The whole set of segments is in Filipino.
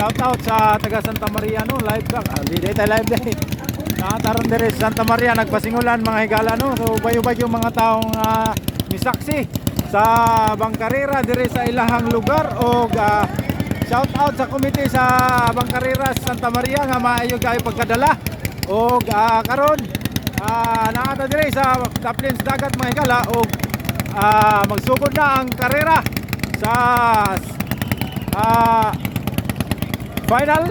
shout out sa taga Santa Maria no, live ka. Di tayo live day. Nakataron dire sa Santa Maria nagpasingulan mga higala no. So bayo-bayo yung mga taong misaksi sa Bangkarera dire sa ilahang lugar og shout out sa komite sa Bangkarera sa Santa Maria nga maayo kayo pagkadala og karon naata dire sa Taplins dagat mga higala og magsugod na ang karera sa final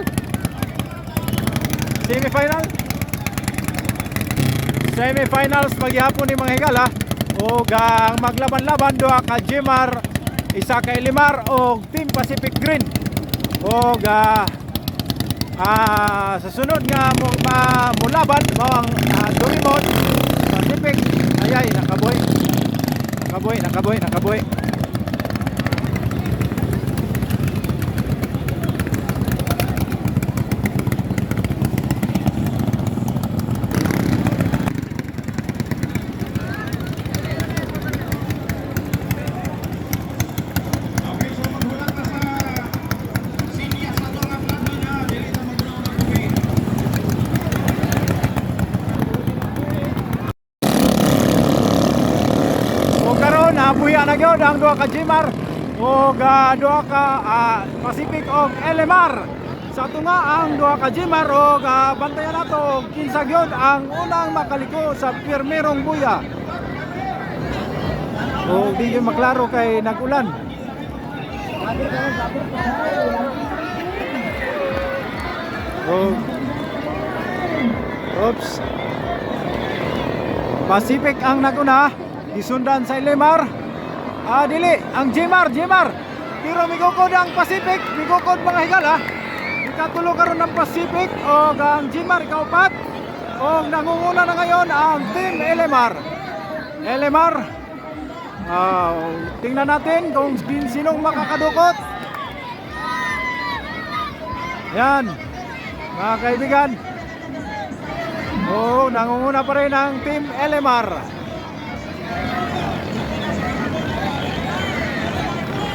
semifinals paghihapon ni mga higala o ang maglaban-laban doha ka Jimar, isa ka Elimar o Team Pacific Green o sa sunod nga mulaban mao ang Durimon Pacific. Ayay nakaboy. Nabuya na gyud ang duha ka Jimar o duha ka Pacific og Elimar. Sa tunga ang duha ka Jimar o bantayan nato kinsa gyud ang unang makaliko sa pirmerong buya. O di gyud maklaro kay nag-ulan. Oops. Pacific ang naguna. Isundan sa Elimar. Dili ang Jimar. Pero migukod ang Pacific, migukod mga higala. Ikatulo karon ng Pacific o ang Jimar ikaupat. O nangunguna na ngayon ang Team Elimar. Tingnan natin kung sinong makakadukot. Yan mga kaibigan. Nangunguna pa rin ang Team Elimar.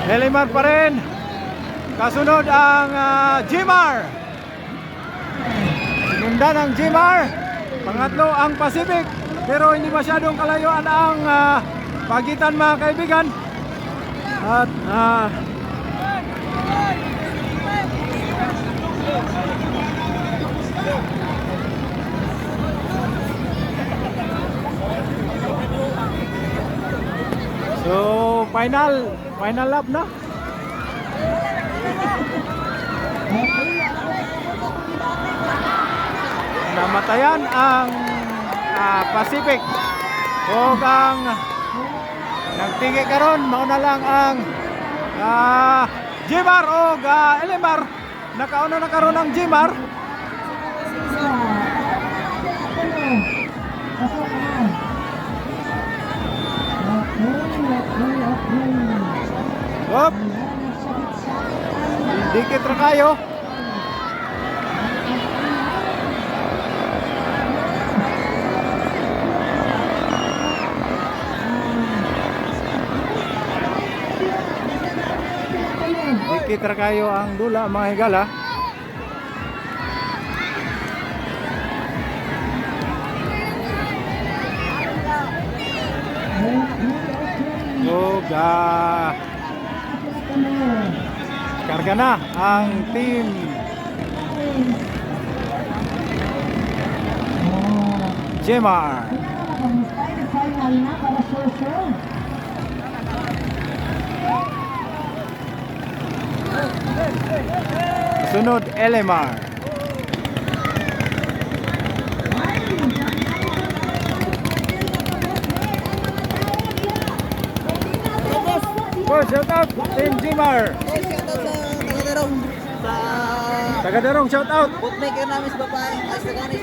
Elimar pa rin. Kasunod ang Jimar. Sinundan ang Jimar. Pangatlo ang Pacific. Pero hindi masyadong kalayuan ang pagitan mga kaibigan. At so final lap na. Namatayan ang Pacific. O ang nagtingi karon mao na lang ang Jimar o Elimar. Nakauna na karon ang Jimar. Hop. Dikit ra kayo. Dikit ra kayo ang dula mga higala. Karga na ang Team Jimar. Sunod Elimar. Shout out Team Jimar. Taga-Darong shout out. Bootmaker namin sa babae. Ay sa ganis.